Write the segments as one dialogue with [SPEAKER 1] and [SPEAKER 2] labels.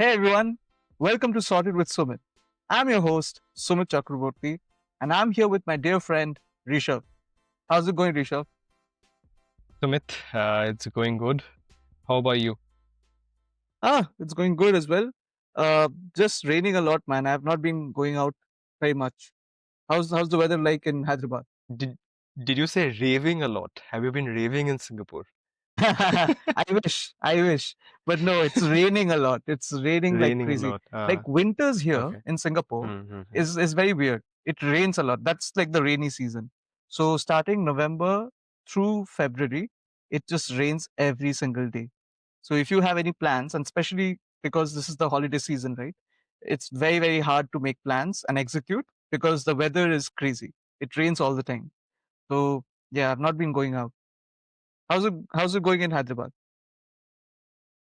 [SPEAKER 1] Hey everyone, welcome to Sorted with Sumit. I'm your host, Sumit Chakraborty, and I'm here with my dear friend, Rishav. How's it going, Rishav?
[SPEAKER 2] Sumit, it's going good. How about you?
[SPEAKER 1] It's going good as well. Just raining a lot, man. I've not been going out very much. How's the weather like in Hyderabad?
[SPEAKER 2] Did did you say raving a lot? Have you been raving in Singapore?
[SPEAKER 1] I wish, but no, it's raining a lot. It's raining like
[SPEAKER 2] Raining a
[SPEAKER 1] crazy.
[SPEAKER 2] lot.
[SPEAKER 1] Like winters here
[SPEAKER 2] Okay.
[SPEAKER 1] in Singapore
[SPEAKER 2] Mm-hmm.
[SPEAKER 1] is very weird. It rains a lot. That's like the rainy season. So starting November through February, it just rains every single day. So if you have any plans, and especially because this is the holiday season, right? It's very hard to make plans and execute because the weather is crazy. It rains all the time. So yeah, I've not been going out. How's it going in Hyderabad?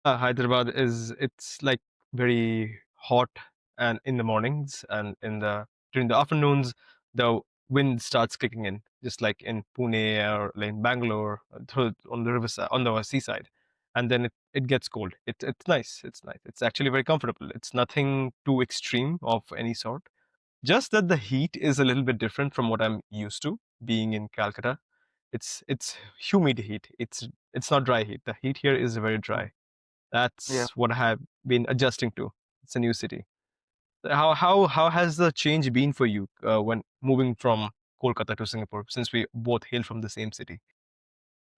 [SPEAKER 2] Hyderabad is it's like very hot and in the mornings and in the during the afternoons the wind starts kicking in just like in Pune or like in Bangalore through on the riverside on the seaside, and then it gets cold. It's nice. It's nice. It's actually very comfortable. It's nothing too extreme of any sort. Just that the heat is a little bit different from what I'm used to being in Calcutta. It's humid heat. It's not dry heat. The heat here is very dry.
[SPEAKER 1] Yeah.
[SPEAKER 2] That's what I have been adjusting to. It's a new city. How has the change been for you when moving from Kolkata to Singapore? Since we both hail from the same city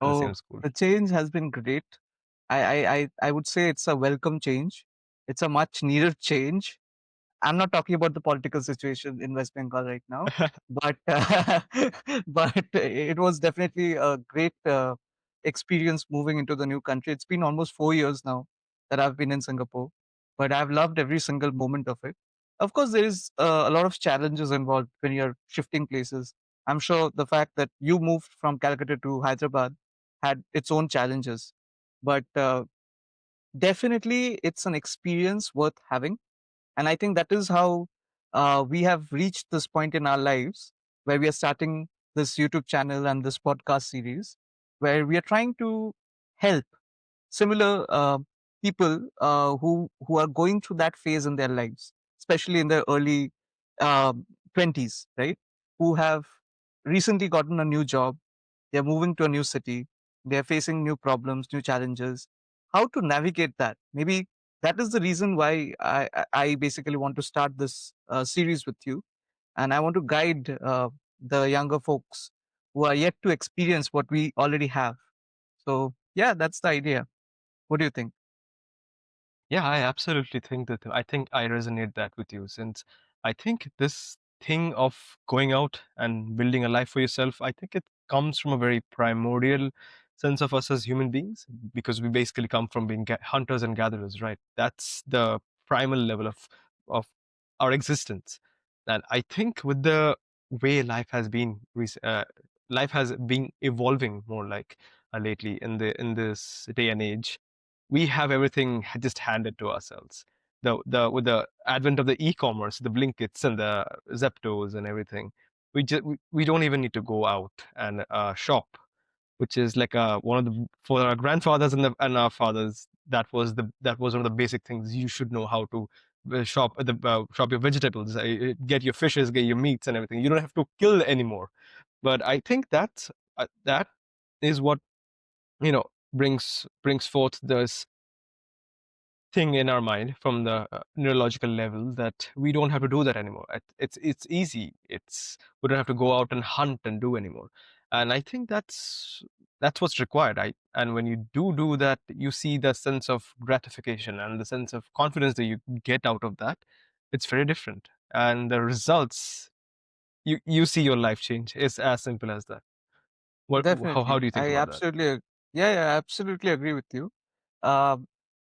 [SPEAKER 2] and the
[SPEAKER 1] Oh,
[SPEAKER 2] same school.
[SPEAKER 1] the change has been great. I would say it's a welcome change. It's a much needed change. I'm not talking about the political situation in West Bengal right now, but but it was definitely a great experience moving into the new country. It's been almost 4 years now that I've been in Singapore, but I've loved every single moment of it. Of course, there is a lot of challenges involved when you're shifting places. I'm sure the fact that you moved from Calcutta to Hyderabad had its own challenges, but definitely it's an experience worth having, and I think that is how we have reached this point in our lives where we are starting this YouTube channel and this podcast series where we are trying to help similar people who are going through that phase in their lives, especially in their early 20s, right? Who have recently gotten a new job, they're moving to a new city, they're facing new problems, new challenges. How to navigate that? Maybe that is the reason why I basically want to start this series with you, and I want to guide the younger folks who are yet to experience what we already have. So yeah, that's the idea. What do you think?
[SPEAKER 2] Yeah, I absolutely think that I think I resonate that with you since I think this thing of going out and building a life for yourself, I think it comes from a very primordial sense of us as human beings because we basically come from being hunters and gatherers, right? That's the primal level of our existence. And I think with the way life has been evolving more like lately in this day and age, we have everything just handed to ourselves. The with the advent of the e-commerce, the Blinkits and the Zeptos and everything, we don't even need to go out and shop, which is like one of the for our grandfathers and our fathers. That was one of the basic things you should know how to shop your vegetables, get your fishes, get your meats and everything. You don't have to kill anymore. But I think that is what brings forth this thing in our mind from the neurological level that we don't have to do that anymore. It's easy. It's we don't have to go out and hunt and do anymore. And I think that's what's required. And when you do that, you see the sense of gratification and the sense of confidence that you get out of that. It's very different, and the results you see your life change. It's as simple as that. How
[SPEAKER 1] Definitely,
[SPEAKER 2] do you think
[SPEAKER 1] I
[SPEAKER 2] about that?
[SPEAKER 1] absolutely, yeah, I absolutely agree with you. Um,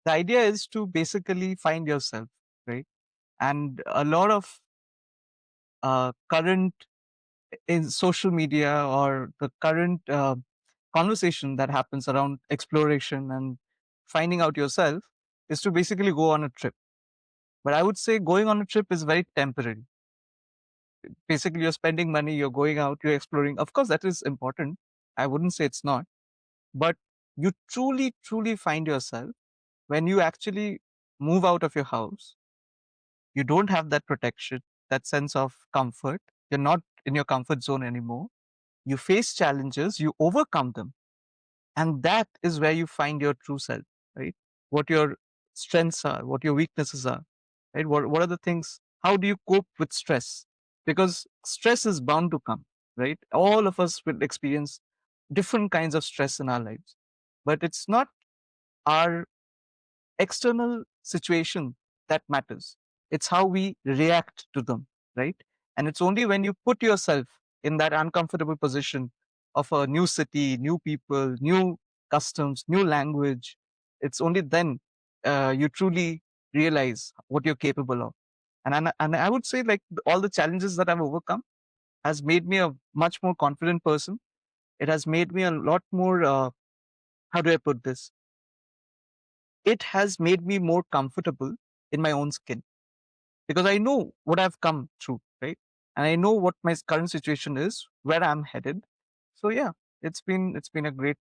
[SPEAKER 1] the idea is to basically find yourself, right? And a lot of current in social media or the current conversation that happens around exploration and finding out yourself is to basically go on a trip. But I would say going on a trip is very temporary. Basically, you're spending money, you're going out, you're exploring. Of course, that is important. I wouldn't say it's not, but you truly find yourself when you actually move out of your house, you don't have that protection, that sense of comfort. You're not in your comfort zone anymore. You face challenges, you overcome them. And that is where you find your true self, right? What your strengths are, what your weaknesses are, right? What are the things? How do you cope with stress? Because stress is bound to come, right? All of us will experience different kinds of stress in our lives. But it's not our external situation that matters. It's how we react to them, right? And it's only when you put yourself in that uncomfortable position of a new city, new people, new customs, new language, it's only then you truly realize what you're capable of. And I would say, like, all the challenges that I've overcome has made me a much more confident person. It has made me a lot more, how do I put this? It has made me more comfortable in my own skin because I know what I've come through, right? And I know what my current situation is, where I'm headed. So yeah, it's been a great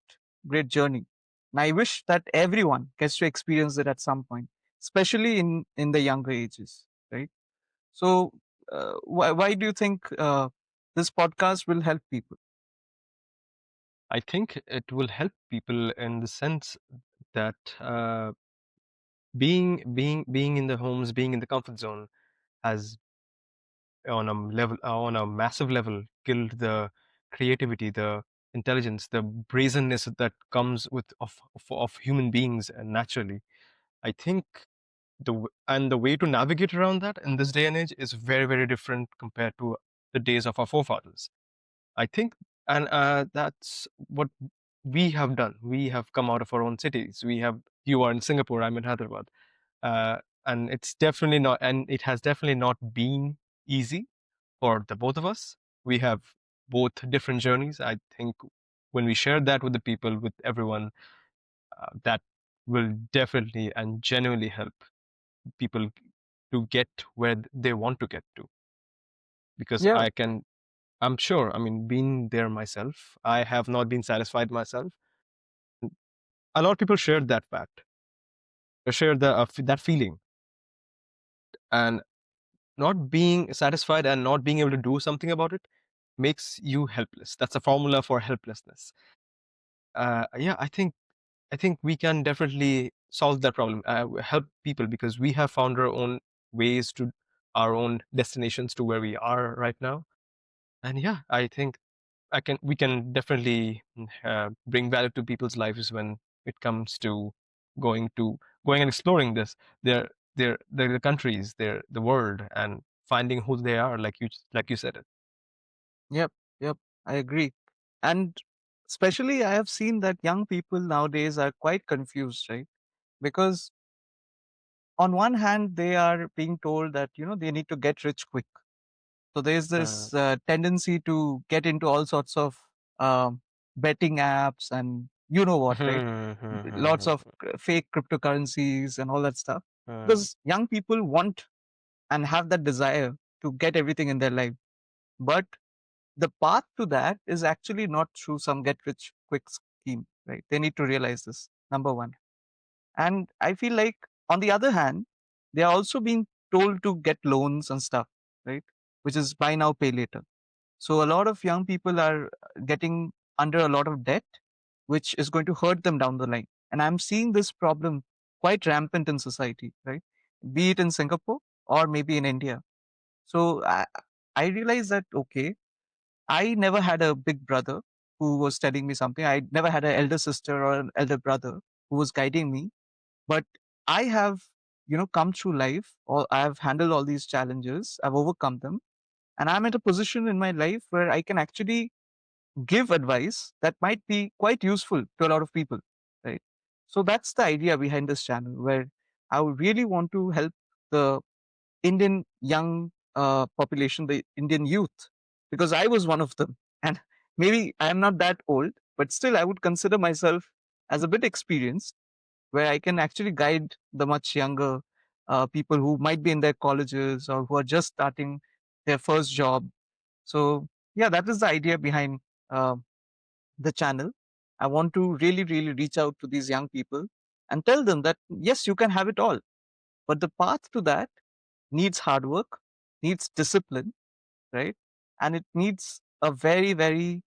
[SPEAKER 1] journey. And I wish that everyone gets to experience it at some point, especially in the younger ages, right? So why do you think this podcast will help people?
[SPEAKER 2] I think it will help people in the sense that being in the homes, being in the comfort zone, has on a massive level killed the creativity, the intelligence, the brazenness that comes with of human beings naturally. I think the way to navigate around that in this day and age is very, very different compared to the days of our forefathers. I think, and that's what we have done. We have come out of our own cities. You are in Singapore, I'm in Hyderabad, uh, and it has definitely not been easy for the both of us. We have both different journeys. I think when we share that with the people, with everyone, that will definitely and genuinely help people to get where they want to get to. Because
[SPEAKER 1] Yeah,
[SPEAKER 2] I'm sure, I mean, being there myself, I have not been satisfied myself. A lot of people shared that fact, shared that feeling, and not being satisfied and not being able to do something about it makes you helpless. That's a formula for helplessness. Yeah, I think we can definitely solve that problem, help people because we have found our own ways to our own destinations to where we are right now. And yeah, I think we can definitely bring value to people's lives when it comes to going to going and exploring their countries, the world, and finding who they are, like you said it.
[SPEAKER 1] yep, yep, I agree. And especially I have seen that young people nowadays are quite confused, right? Because on one hand they are being told that they need to get rich quick, so there's
[SPEAKER 2] Uh,
[SPEAKER 1] this tendency to get into all sorts of betting apps and you know what, right? Lots of fake cryptocurrencies and all that stuff, because young people want and have that desire to get everything in their life. But the path to that is actually not through some get rich quick scheme, right? They need to realize this, number one. And I feel like, on the other hand, they are also being told to get loans and stuff, right? Which is buy now, pay later. So a lot of young people are getting under a lot of debt, which is going to hurt them down the line. And I'm seeing this problem quite rampant in society, right? Be it in Singapore or maybe in India. So I realized that, okay, I never had a big brother who was telling me something. I never had an elder sister or an elder brother who was guiding me, but I have come through life, or I have handled all these challenges, I've overcome them, and I'm at a position in my life where I can actually give advice that might be quite useful to a lot of people, right? So that's the idea behind this channel, where I would really want to help the Indian young population, the Indian youth, because I was one of them. And maybe I am not that old, but still I would consider myself as a bit experienced, where I can actually guide the much younger people who might be in their colleges or who are just starting their first job. So, yeah, that is the idea behind uh, the channel. I want to really, really reach out to these young people and tell them that, yes, you can have it all. But the path to that needs hard work, needs discipline, right? And it needs a very, very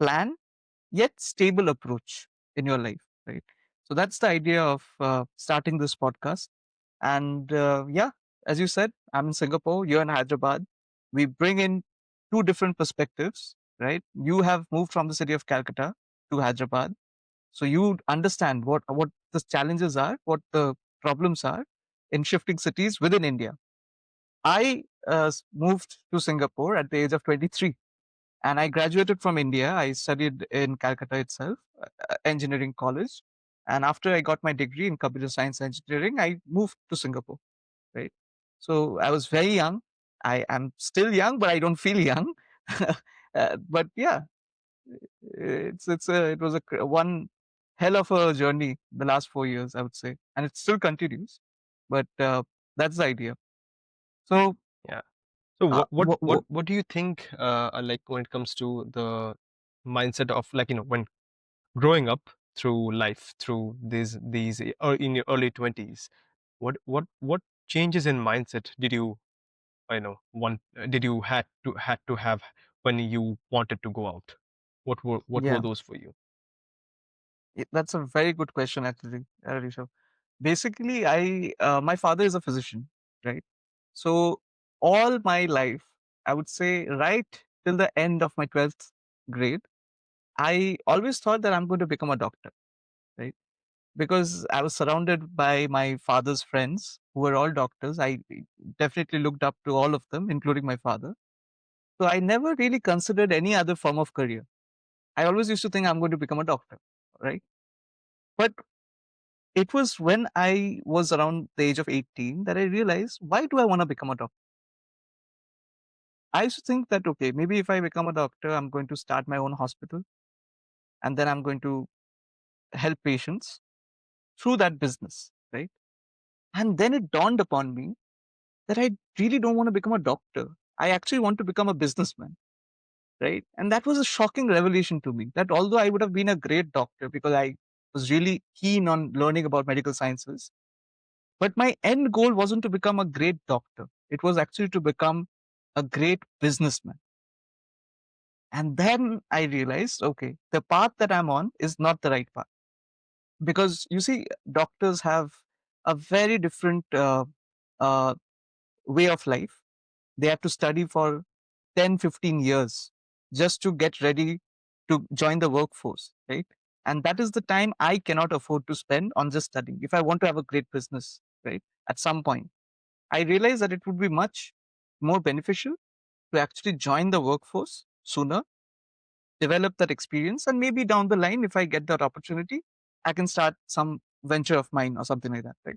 [SPEAKER 1] planned yet stable approach in your life, right? So that's the idea of starting this podcast. And yeah, as you said, I'm in Singapore, you're in Hyderabad. We bring in two different perspectives, right? You have moved from the city of Calcutta to Hyderabad, so you understand what the challenges are, what the problems are in shifting cities within India. I moved to Singapore at the age of 23, and I graduated from India. I studied in Calcutta itself, engineering college. And after I got my degree in computer science engineering, I moved to Singapore, right? So I was very young. I am still young, but I don't feel young. But yeah, it was one hell of a journey the last 4 years, I would say, and it still continues. But that's the idea. So
[SPEAKER 2] Yeah. So
[SPEAKER 1] uh,
[SPEAKER 2] what do you think like when it comes to the mindset of like when growing up through life through in your early 20s, what changes in mindset did you want did you had to have when you wanted to go out? What were
[SPEAKER 1] yeah,
[SPEAKER 2] those for you?
[SPEAKER 1] that's a very good question, actually, Rishabh. Basically, my father is a physician, right? So all my life, I would say, right till the end of my 12th grade, I always thought that I'm going to become a doctor, right? Because I was surrounded by my father's friends who were all doctors. I definitely looked up to all of them, including my father. So I never really considered any other form of career. I always used to think I'm going to become a doctor, right? But it was when I was around the age of 18 that I realized, why do I want to become a doctor? I used to think that, okay, maybe if I become a doctor, I'm going to start my own hospital and then I'm going to help patients through that business, right? And then it dawned upon me that I really don't want to become a doctor. I actually want to become a businessman, right? And that was a shocking revelation to me, that although I would have been a great doctor because I was really keen on learning about medical sciences, but my end goal wasn't to become a great doctor. It was actually to become a great businessman. And then I realized, okay, the path that I'm on is not the right path. Because you see, doctors have a very different uh, way of life. They have to study for 10, 15 years just to get ready to join the workforce, right? And that is the time I cannot afford to spend on just studying if I want to have a great business, right? At some point, I realized that it would be much more beneficial to actually join the workforce sooner, develop that experience, and maybe down the line, if I get that opportunity, I can start some venture of mine or something like that, right?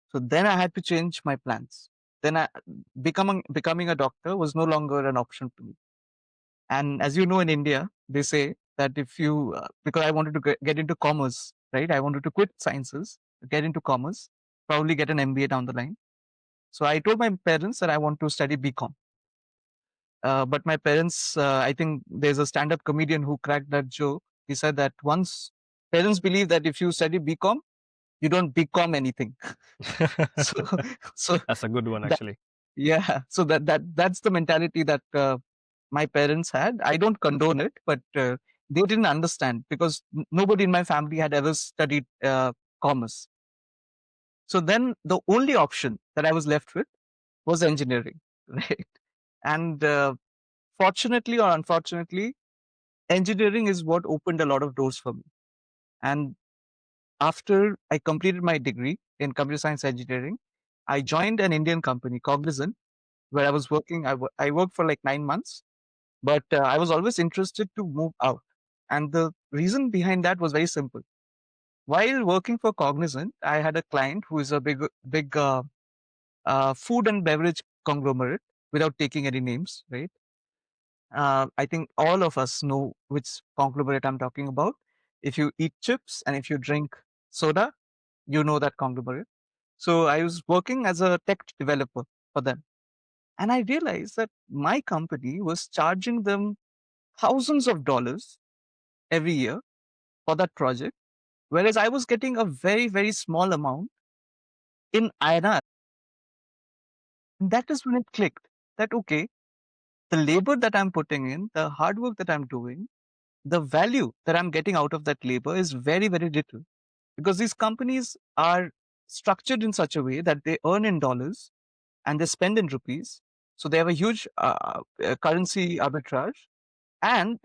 [SPEAKER 1] So then I had to change my plans. Then becoming a doctor was no longer an option to me. And as you know, in India, they say that if you because I wanted to get into commerce, right? I wanted to quit sciences, get into commerce, probably get an MBA down the line. So I told my parents that I want to study BCom. But my parents, I think there's a stand-up comedian who cracked that joke. He said that once parents believe that if you study BCom, you don't become anything. So, so
[SPEAKER 2] That's a good one,
[SPEAKER 1] that
[SPEAKER 2] actually.
[SPEAKER 1] yeah, so that's the mentality that my parents had. I don't condone it, but they didn't understand because nobody in my family had ever studied commerce. So then the only option that I was left with was engineering, right? And fortunately or unfortunately, engineering is what opened a lot of doors for me. And after I completed my degree in computer science engineering, I joined an Indian company, Cognizant, where I was working. I worked for like 9 months, but I was always interested to move out. And the reason behind that was very simple. While working for Cognizant, I had a client who is a big food and beverage conglomerate, without taking any names, right? I think all of us know which conglomerate I'm talking about. If you eat chips and if you drink soda, you know that conglomerate. So I was working as a tech developer for them. And I realized that my company was charging them thousands of dollars every year for that project, whereas I was getting a very, very small amount in INR. And that is when it clicked that, okay, the labor that I'm putting in, the hard work that I'm doing, the value that I'm getting out of that labor is very, very little, because these companies are structured in such a way that they earn in dollars and they spend in rupees. So they have a huge currency arbitrage, and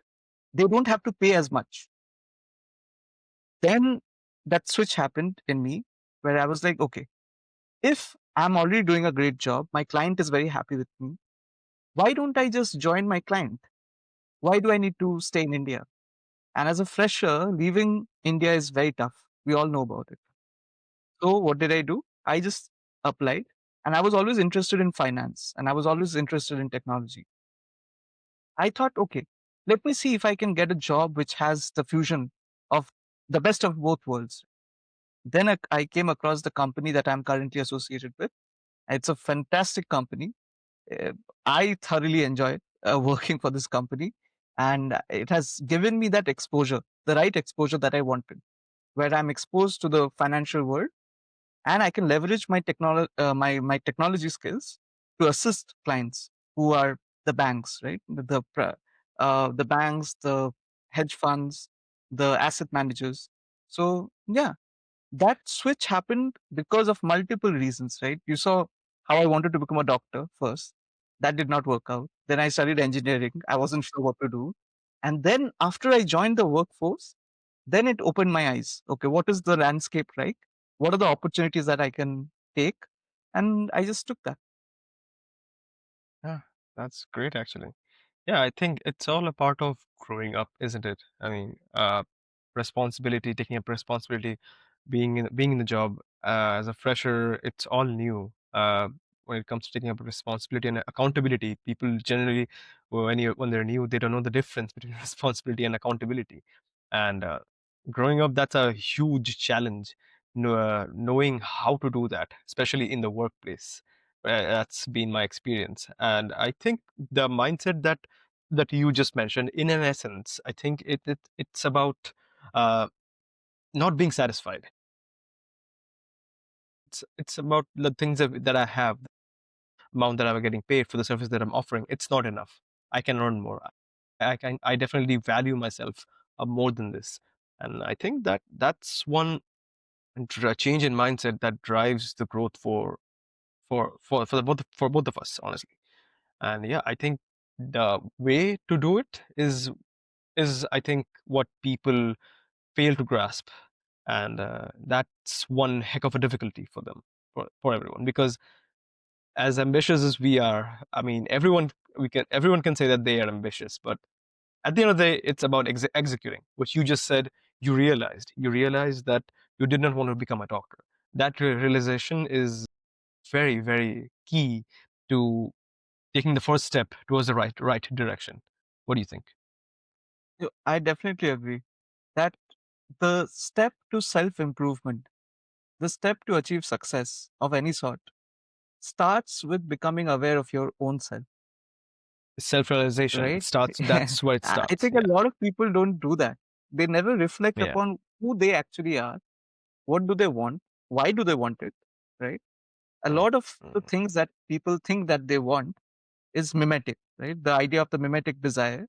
[SPEAKER 1] they don't have to pay as much. Then that switch happened in me where I was like, okay, if I'm already doing a great job, my client is very happy with me. Why don't I just join my client? Why do I need to stay in India? And as a fresher, leaving India is very tough. We all know about it. So what did I do? I just applied, and I was always interested in finance and I was always interested in technology. I thought, okay, let me see if I can get a job which has the fusion of the best of both worlds. Then I came across the company that I'm currently associated with. It's a fantastic company. Uh, I thoroughly enjoy working for this company, and it has given me that exposure, the right exposure that I wanted, where I'm exposed to the financial world, and I can leverage my technology skills to assist clients who are the banks, right? The banks, the hedge funds, the asset managers. So yeah, that switch happened because of multiple reasons, right? You saw how I wanted to become a doctor first. That did not work out. Then I studied engineering. I wasn't sure what to do. And then after I joined the workforce, then it opened my eyes. Okay, what is the landscape like? What are the opportunities that I can take? And I just took that.
[SPEAKER 2] Yeah, that's great actually. Yeah, I think it's all a part of growing up, isn't it? I mean, responsibility, taking up responsibility, being in the job as a fresher, it's all new. When it comes to taking up responsibility and accountability, people generally, when they're new, they don't know the difference between responsibility and accountability. And growing up, that's a huge challenge. Knowing how to do that, especially in the workplace. That's been my experience, and I think the mindset that you just mentioned, in an essence, I think it's about uh, not being satisfied. It's about the things that I have, amount that I'm getting paid for the service that I'm offering. It's not enough. I can earn more. I definitely value myself more than this, and I think that's one change in mindset that drives the growth for both of us, honestly. And yeah, I think the way to do it is I think what people fail to grasp, and that's one heck of a difficulty for them, for everyone, because as ambitious as we are, I mean, everyone can say that they are ambitious, but at the end of the day, it's about executing what you just said. You realized that you did not want to become a doctor. That realization is very, very key to taking the first step towards the right direction. What do you think?
[SPEAKER 1] I definitely agree that the step to self improvement, the step to achieve success of any sort, starts with becoming aware of your own self,
[SPEAKER 2] Self-realization
[SPEAKER 1] right?
[SPEAKER 2] starts. That's where it
[SPEAKER 1] I
[SPEAKER 2] starts.
[SPEAKER 1] think
[SPEAKER 2] Yeah,
[SPEAKER 1] a lot of people don't do that. They never reflect
[SPEAKER 2] yeah.
[SPEAKER 1] upon who they actually are, what do they want, why do they want it, right? A
[SPEAKER 2] Mm,
[SPEAKER 1] lot of the
[SPEAKER 2] mm,
[SPEAKER 1] things that people think that they want is mimetic, right? The idea of the mimetic desire,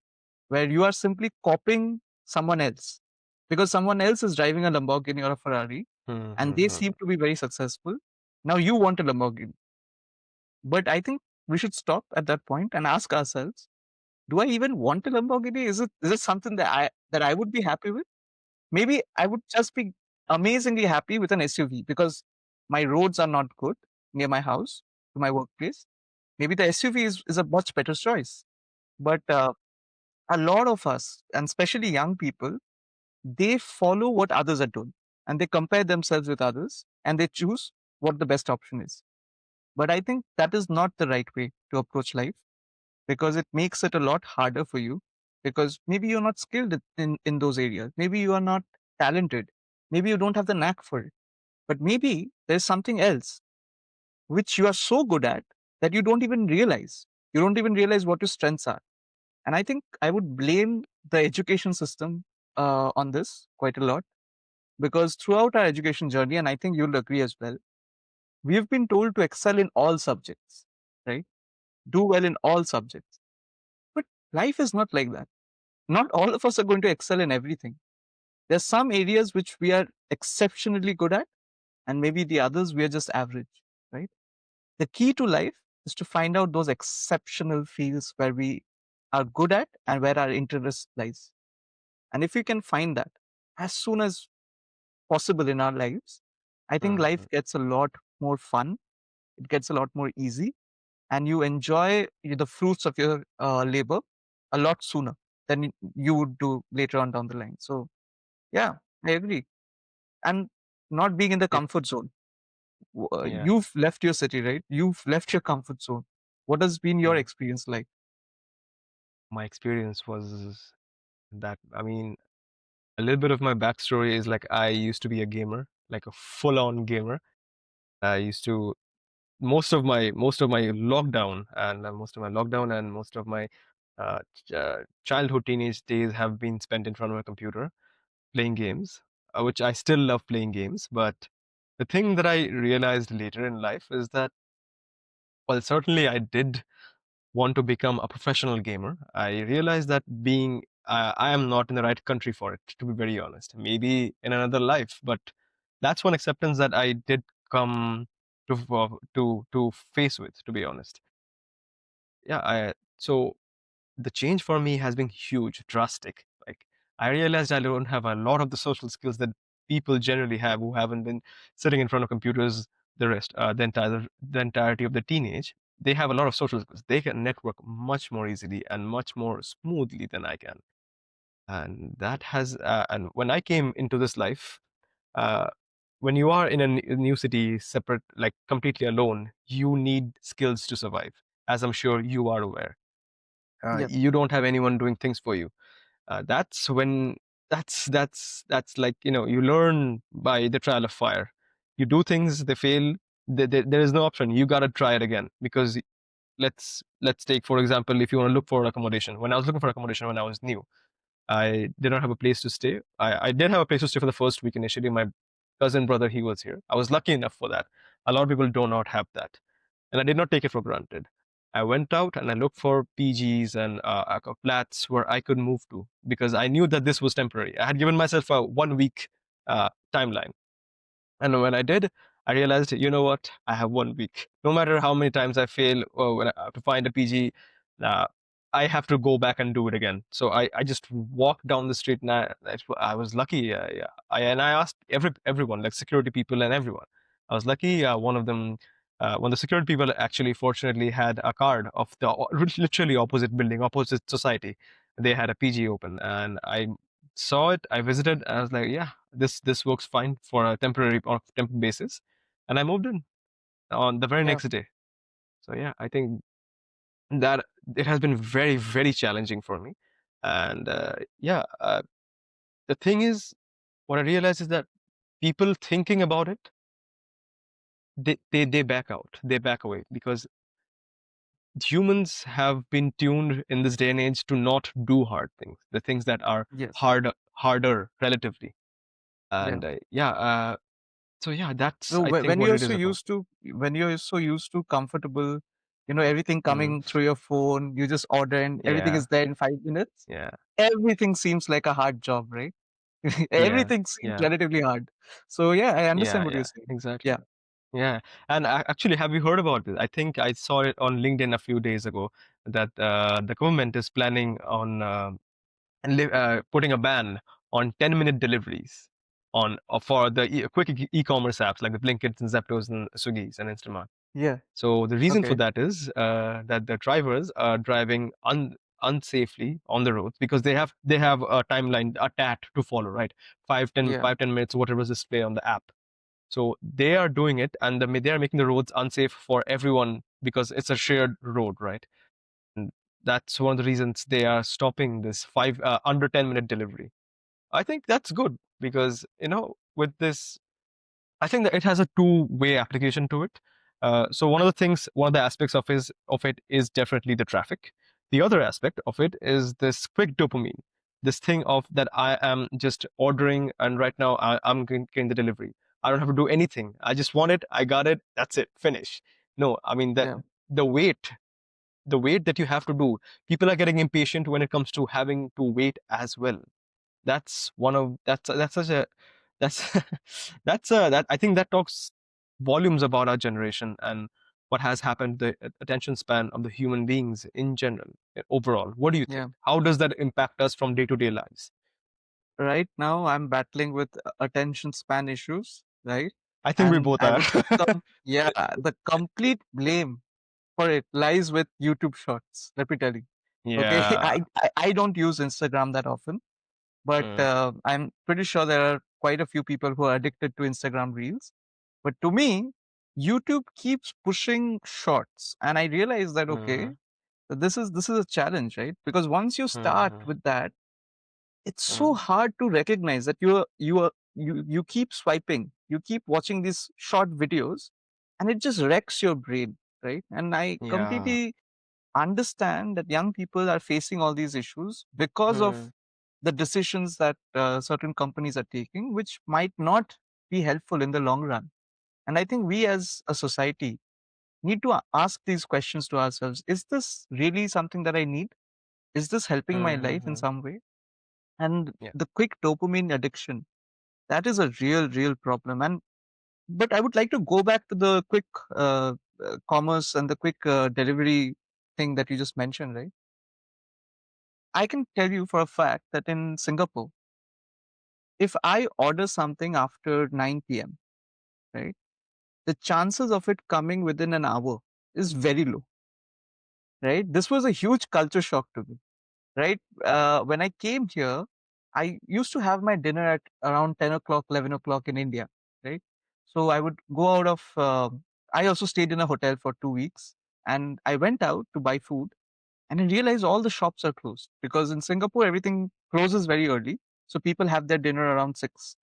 [SPEAKER 1] where you are simply copying someone else because someone else is driving a Lamborghini or a Ferrari
[SPEAKER 2] mm,
[SPEAKER 1] and
[SPEAKER 2] mm,
[SPEAKER 1] they
[SPEAKER 2] mm,
[SPEAKER 1] seem to be very successful. Now you want a Lamborghini. But I think we should stop at that point and ask ourselves, do I even want a Lamborghini? Is it something that I would be happy with? Maybe I would just be amazingly happy with an SUV because my roads are not good near my house to my workplace. Maybe the SUV is a much better choice. But a lot of us, and especially young people, they follow what others are doing and they compare themselves with others and they choose what the best option is. But I think that is not the right way to approach life because it makes it a lot harder for you because maybe you're not skilled in those areas. Maybe you are not talented. Maybe you don't have the knack for it. But maybe there's something else which you are so good at that you don't even realize. You don't even realize what your strengths are. And I think I would blame the education system on this quite a lot because throughout our education journey, and I think you'll agree as well, We have been told to excel in all subjects, right? Do well in all subjects. But life is not like that. Not all of us are going to excel in everything. There's some areas which we are exceptionally good at, and maybe the others we are just average, right? The key to life is to find out those exceptional fields where we are good at and where our interest lies. And if we can find that as soon as possible in our lives, I think
[SPEAKER 2] Mhm.
[SPEAKER 1] life gets a lot more fun. It gets a lot more easy, and you enjoy the fruits of your labor a lot sooner than you would do later on down the line. So, yeah, I agree. And not being in the
[SPEAKER 2] It,
[SPEAKER 1] comfort zone.
[SPEAKER 2] yeah,
[SPEAKER 1] You've left your city, right? You've left your comfort zone. What has been your
[SPEAKER 2] yeah.
[SPEAKER 1] experience like?
[SPEAKER 2] My experience was that, I mean, a little bit of my backstory is like I used to be a gamer, like a full-on gamer. I used to most of my lockdown and most of my childhood teenage days have been spent in front of a computer playing games, which I still love playing games. But the thing that I realized later in life is that, well, certainly I did want to become a professional gamer. I realized that I am not in the right country for it, to be very honest. Maybe in another life, but that's one acceptance that I did come to face with, to be honest. Yeah, so the change for me has been huge, drastic. Like, I realized I don't have a lot of the social skills that people generally have who haven't been sitting in front of computers the entirety of the teenage. They have a lot of social skills. They can network much more easily and much more smoothly than I can. And and when I came into this life, uh, when you are in a new city, separate, like completely alone, you need skills to survive, as I'm sure you are aware.
[SPEAKER 1] Yeah,
[SPEAKER 2] You don't have anyone doing things for you. That's when that's like, you learn by the trial of fire. You do things, they fail. There is no option. You gotta try it again, because let's take, for example, if you want to look for accommodation. When I was looking for accommodation when I was new, I did not have a place to stay. I did have a place to stay for the first week initially. My cousin brother, he was here. I was lucky enough for that. A lot of people do not have that, and I did not take it for granted. I went out and I looked for PGs and flats where I could move to, because I knew that this was temporary. I had given myself a 1 week timeline. And when I did, I realized, you know what? I have 1 week. No matter how many times I fail or when I have to find a PG, uh, I have to go back and do it again. So I just walked down the street, and I was lucky. Yeah, and I asked everyone, like security people and everyone. I was lucky. One of the security people actually, fortunately, had a card of the literally opposite building, opposite society. They had a PG open, and I saw it. I visited. And I was like, yeah, this works fine for a temporary basis, and I moved in on the very
[SPEAKER 1] yeah,
[SPEAKER 2] next day. So yeah, I think that it has been very, very challenging for me. And yeah, the thing is, what I realized is that people thinking about it, they back out, they back away, because humans have been tuned in this day and age to not do hard things, the things that are
[SPEAKER 1] yes,
[SPEAKER 2] harder relatively.
[SPEAKER 1] yeah.
[SPEAKER 2] And so yeah, that's,
[SPEAKER 1] So
[SPEAKER 2] I think,
[SPEAKER 1] when
[SPEAKER 2] what
[SPEAKER 1] you're
[SPEAKER 2] it is
[SPEAKER 1] so
[SPEAKER 2] about.
[SPEAKER 1] used to comfortable, everything
[SPEAKER 2] Mm,
[SPEAKER 1] coming through your phone, you just order and everything
[SPEAKER 2] yeah,
[SPEAKER 1] is there in 5 minutes.
[SPEAKER 2] yeah,
[SPEAKER 1] Everything seems like a hard job, right?
[SPEAKER 2] yeah,
[SPEAKER 1] Everything seems
[SPEAKER 2] yeah,
[SPEAKER 1] relatively hard. So yeah, I understand
[SPEAKER 2] yeah,
[SPEAKER 1] what you're
[SPEAKER 2] yeah,
[SPEAKER 1] saying.
[SPEAKER 2] exactly.
[SPEAKER 1] Yeah.
[SPEAKER 2] Yeah, and actually, have you heard about this? I think I saw it on LinkedIn a few days ago that the government is planning on putting a ban on 10-minute deliveries for the quick e-commerce apps like the Blinkits and Zeptos and Swiggies and Instamart.
[SPEAKER 1] Yeah.
[SPEAKER 2] So the reason for
[SPEAKER 1] Okay.
[SPEAKER 2] that is that the drivers are driving unsafely on the roads, because they have a timeline, a TAT to follow, right?
[SPEAKER 1] Yeah.
[SPEAKER 2] 5, 10 minutes, whatever is displayed on the app. So they are doing it, and they are making the roads unsafe for everyone because it's a shared road, right? And that's one of the reasons they are stopping this under 10-minute delivery. I think that's good, because with this, I think that it has a two-way application to it. So one of the aspects of it is definitely the traffic. The other aspect of it is this quick dopamine, this thing of that I am just ordering, and right now I'm getting the delivery. I don't have to do anything. I just want it. I got it. That's it. Finish. No, I mean that
[SPEAKER 1] Yeah.
[SPEAKER 2] the wait, the wait that you have to do. People are getting impatient when it comes to having to wait as well. That's one of that's such a that's that I think that talks volumes about our generation and what has happened to the attention span of the human beings in general, overall. What do you
[SPEAKER 1] Yeah.
[SPEAKER 2] think? How does that impact us from day to day lives?
[SPEAKER 1] Right now, I'm battling with attention span issues, right?
[SPEAKER 2] I think we
[SPEAKER 1] And
[SPEAKER 2] both
[SPEAKER 1] I
[SPEAKER 2] are.
[SPEAKER 1] would yeah, the complete blame for it lies with YouTube Shorts. Let me tell you. Okay,
[SPEAKER 2] Yeah.
[SPEAKER 1] I don't use Instagram that often, but
[SPEAKER 2] Mm,
[SPEAKER 1] I'm pretty sure there are quite a few people who are addicted to Instagram Reels. But to me, YouTube keeps pushing shorts, and I realize that okay,
[SPEAKER 2] mm,
[SPEAKER 1] this is a challenge, right? Because once you start
[SPEAKER 2] mm,
[SPEAKER 1] with that, it's so
[SPEAKER 2] mm.
[SPEAKER 1] hard to recognize that you keep swiping, you keep watching these short videos, and it just wrecks your brain, right? And I
[SPEAKER 2] Yeah.
[SPEAKER 1] completely understand that young people are facing all these issues because of
[SPEAKER 2] Mm,
[SPEAKER 1] the decisions that certain companies are taking, which might not be helpful in the long run. And I think we as a society need to ask these questions to ourselves. Is this really something that I need? Is this helping my life in
[SPEAKER 2] mm.
[SPEAKER 1] some way? And
[SPEAKER 2] Yeah.
[SPEAKER 1] the quick dopamine addiction, that is a real problem. And but I would like to go back to the quick commerce and the quick delivery thing that you just mentioned, right? I can tell you for a fact that in Singapore, if I order something after 9 p.m., right, the chances of it coming within an hour is very low, right? This was a huge culture shock to me, right? When I came here, I used to have my dinner at around 10 o'clock, 11 o'clock in India, right? So I would go out of, I also stayed in a hotel for 2 weeks, and I went out to buy food, and I realized all the shops are closed because in Singapore, everything closes very early. So people have their dinner around 6,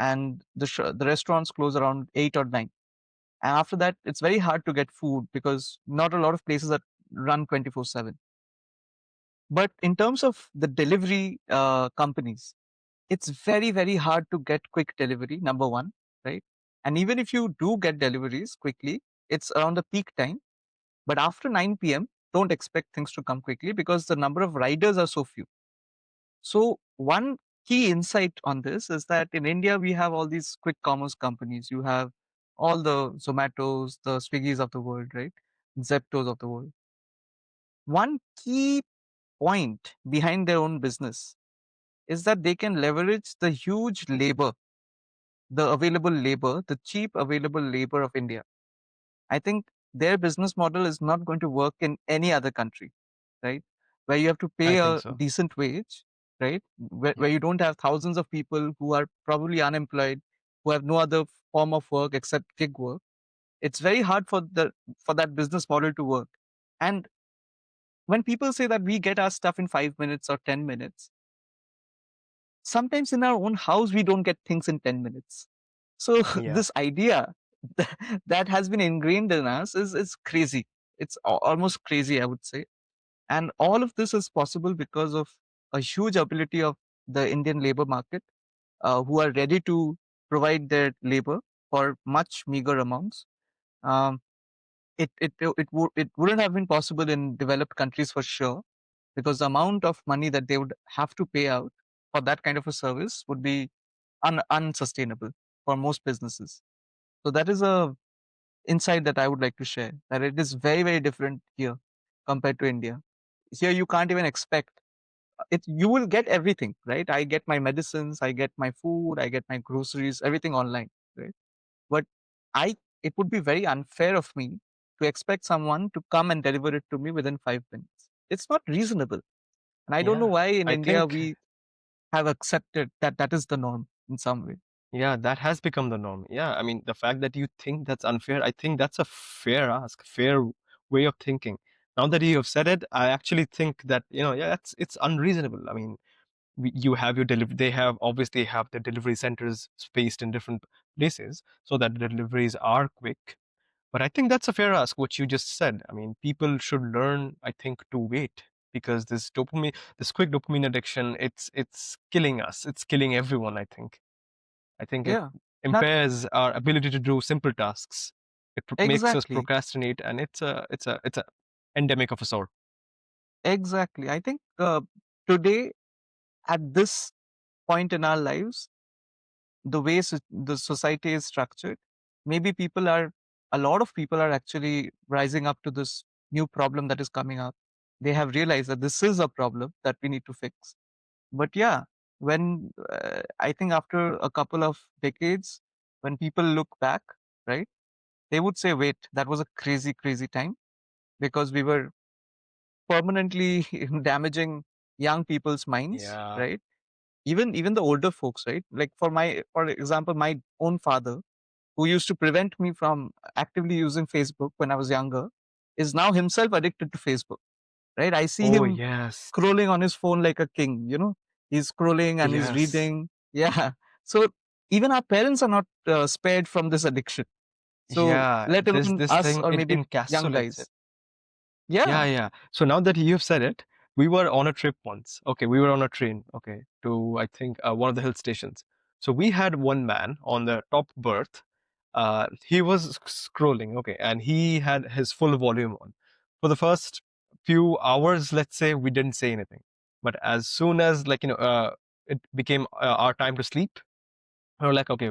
[SPEAKER 1] and the restaurants close around 8 or 9. And after that, it's very hard to get food because not a lot of places are run 24/7. But in terms of the delivery companies, it's very hard to get quick delivery, number one, right? And even if you do get deliveries quickly, it's around the peak time. But after 9 p.m., don't expect things to come quickly because the number of riders are so few. So, one key insight on this is that in India, we have all these quick commerce companies. You have all the Zomatos, the Swiggies of the world, right? Zeptos of the world. One key point behind their own business is that they can leverage the huge labor, the available labor, the cheap available labor of India. I think their business model is not going to work in any other country, right? Where you have to
[SPEAKER 2] I
[SPEAKER 1] pay
[SPEAKER 2] think
[SPEAKER 1] a
[SPEAKER 2] so.
[SPEAKER 1] decent wage, right? Where
[SPEAKER 2] Yeah.
[SPEAKER 1] you don't have thousands of people who are probably unemployed, who have no other form of work except gig work. It's very hard for that business model to work. And when people say that we get our stuff in 5 minutes or 10 minutes, sometimes in our own house we don't get things in 10 minutes. So
[SPEAKER 2] Yeah.
[SPEAKER 1] this idea that has been ingrained in us is crazy. It's almost crazy, I would say. And all of this is possible because of a huge ability of the Indian labor market, who are ready to provide their labor for much meager amounts. Um, it wouldn't have been possible in developed countries for sure, because the amount of money that they would have to pay out for that kind of a service would be unsustainable for most businesses. So that is a insight that I would like to share, that it is very different here compared to India. Here you can't even expect it. You will get everything, right? I get my medicines, I get my food, I get my groceries, everything online, right? But I it would be very unfair of me to expect someone to come and deliver it to me within 5 minutes. It's not reasonable. And I don't know
[SPEAKER 2] Yeah.
[SPEAKER 1] why in
[SPEAKER 2] I
[SPEAKER 1] India
[SPEAKER 2] think
[SPEAKER 1] we have accepted that that is the norm in some way.
[SPEAKER 2] Yeah, that has become the norm. Yeah, I mean, the fact that you think that's unfair, I think that's a fair ask, fair way of thinking. Now that you have said it, I actually think that, yeah, it's unreasonable. I mean, you have your delivery, they have obviously have the delivery centers spaced in different places so that the deliveries are quick. But I think that's a fair ask, what you just said. I mean, people should learn, I think, to wait because this quick dopamine addiction, it's killing us. It's killing everyone, I think. I think it
[SPEAKER 1] Yeah. Not
[SPEAKER 2] impairs our ability to do simple tasks. It makes us
[SPEAKER 1] exactly,
[SPEAKER 2] procrastinate, and it's a endemic of a sort.
[SPEAKER 1] exactly. I think today, at this point in our lives, the way the society is structured, maybe a lot of people are actually rising up to this new problem that is coming up. They have realized that this is a problem that we need to fix. But yeah, when I think after a couple of decades, when people look back, right, they would say, wait, that was a crazy, crazy time because we were permanently damaging young people's minds,
[SPEAKER 2] Yeah.
[SPEAKER 1] right? Even the older folks, right? Like for example, my own father, who used to prevent me from actively using Facebook when I was younger, is now himself addicted to Facebook, right? I see
[SPEAKER 2] Oh
[SPEAKER 1] him
[SPEAKER 2] yes,
[SPEAKER 1] scrolling on his phone like a king, he's scrolling and he's
[SPEAKER 2] yes,
[SPEAKER 1] reading. Yeah. So even our parents are not spared from this addiction. So
[SPEAKER 2] yeah.
[SPEAKER 1] let
[SPEAKER 2] This
[SPEAKER 1] alone
[SPEAKER 2] this
[SPEAKER 1] us
[SPEAKER 2] thing,
[SPEAKER 1] or
[SPEAKER 2] it
[SPEAKER 1] maybe young
[SPEAKER 2] encapsulates it.
[SPEAKER 1] guys.
[SPEAKER 2] Yeah,
[SPEAKER 1] Yeah.
[SPEAKER 2] yeah. So now that you've said it, we were on a trip once. Okay, we were on a train. Okay, to I think one of the hill stations. So we had one man on the top berth. He was scrolling. Okay, and he had his full volume on. For the first few hours, let's say, we didn't say anything. But as soon as it became our time to sleep, we were like, okay,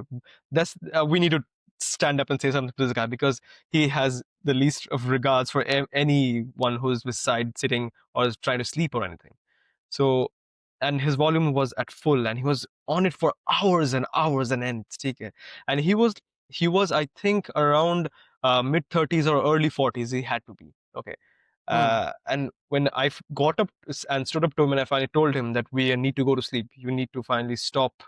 [SPEAKER 2] that's we need to stand up and say something to this guy because he has the least of regards for anyone who's beside sitting or is trying to sleep or anything. So, and his volume was at full, and he was on it for hours and hours and ends. And he was I think around mid 30s or early 40s. He had to be okay.
[SPEAKER 1] Hmm.
[SPEAKER 2] And when I got up and stood up to him, and I finally told him that we need to go to sleep. You need to finally stop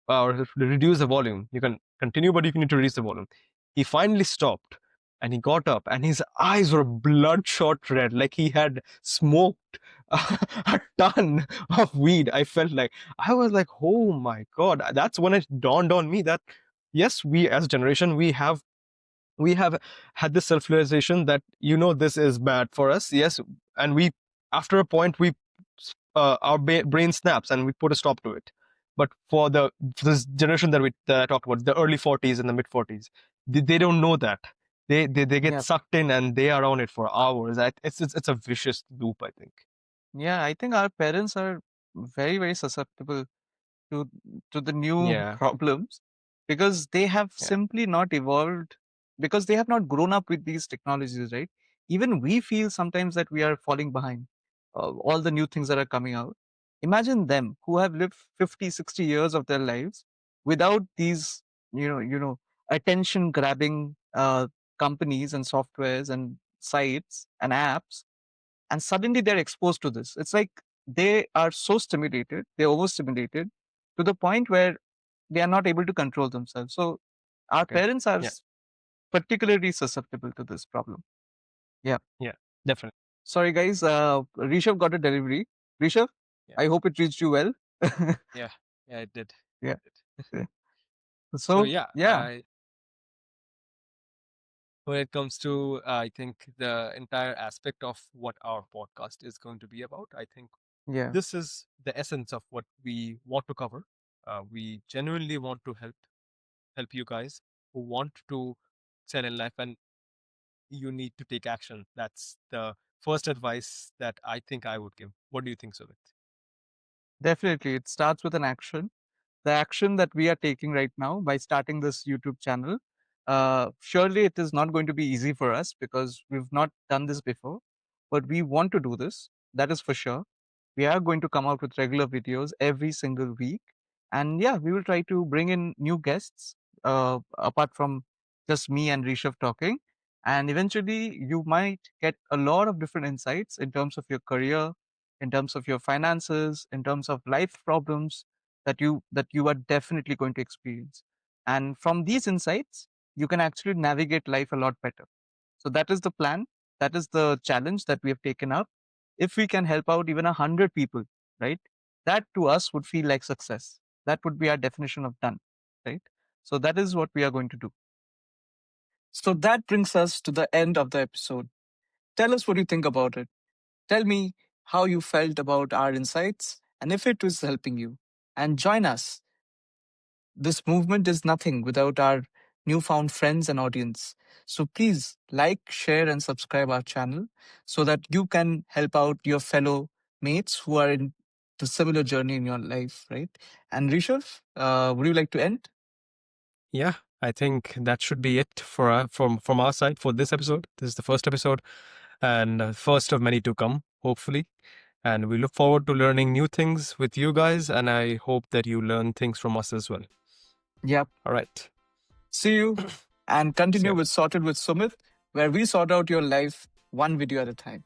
[SPEAKER 2] or reduce the volume. You can continue, but you need to reduce the volume. He finally stopped and he got up, and his eyes were bloodshot red, like he had smoked a ton of weed. I was like, oh my God. That's when it dawned on me that, yes, we as a generation, we have had this self-realization that this is bad for us, yes, and we after a point we our brain snaps and we put a stop to it. But for this generation that I talked about, the early 40s and the mid 40s, they don't know that. They get
[SPEAKER 1] Yeah.
[SPEAKER 2] sucked in and they are on it for hours. It's a vicious loop, I think.
[SPEAKER 1] Yeah. I think our parents are very, very susceptible to to the new
[SPEAKER 2] Yeah,
[SPEAKER 1] problems because they have
[SPEAKER 2] yeah,
[SPEAKER 1] simply not evolved, because they have not grown up with these technologies, right? Even we feel sometimes that we are falling behind all the new things that are coming out. Imagine them who have lived 50, 60 years of their lives without these attention grabbing companies and softwares and sites and apps, and suddenly they're exposed to this. It's like they are so stimulated, they're overstimulated to the point where they are not able to control themselves. So our
[SPEAKER 2] okay,
[SPEAKER 1] parents are
[SPEAKER 2] yeah,
[SPEAKER 1] particularly susceptible to this problem. Yeah.
[SPEAKER 2] yeah, definitely,
[SPEAKER 1] Sorry, guys. Rishav got a delivery. Rishav,
[SPEAKER 2] yeah,
[SPEAKER 1] I hope it reached you well.
[SPEAKER 2] yeah, yeah, it did,
[SPEAKER 1] Yeah.
[SPEAKER 2] it did.
[SPEAKER 1] Yeah.
[SPEAKER 2] So
[SPEAKER 1] So,
[SPEAKER 2] yeah,
[SPEAKER 1] yeah,
[SPEAKER 2] when it comes to I think the entire aspect of what our podcast is going to be about, I think
[SPEAKER 1] yeah,
[SPEAKER 2] this is the essence of what we want to cover. We genuinely want to help you guys who want to excel in life, and you need to take action. That's the first advice that I think I would give. What do you think, Sumit?
[SPEAKER 1] definitely. It starts with an action. The action that we are taking right now by starting this YouTube channel, surely it is not going to be easy for us because we've not done this before, but we want to do this. That is for sure. We are going to come out with regular videos every single week. And yeah, we will try to bring in new guests apart from just me and Rishav talking. And eventually, you might get a lot of different insights in terms of your career, in terms of your finances, in terms of life problems that you are definitely going to experience. And from these insights, you can actually navigate life a lot better. So that is the plan. That is the challenge that we have taken up. If we can help out even 100 people, right, that to us would feel like success. That would be our definition of done, right? So that is what we are going to do. So that brings us to the end of the episode. Tell us what you think about it. Tell me how you felt about our insights and if it was helping you. And join us this movement is nothing without our newfound friends and audience. So please like, share, and subscribe our channel so that you can help out your fellow mates who are in the similar journey in your life, right? And Rishav, would you like to end?
[SPEAKER 2] Yeah, I think that should be it for from our side for this episode. This is the first episode and first of many to come, hopefully. And we look forward to learning new things with you guys. And I hope that you learn things from us as well.
[SPEAKER 1] Yep.
[SPEAKER 2] All right.
[SPEAKER 1] See you and
[SPEAKER 2] See
[SPEAKER 1] continue
[SPEAKER 2] ya.
[SPEAKER 1] with Sorted with Sumit, where we sort out your life one video at a time.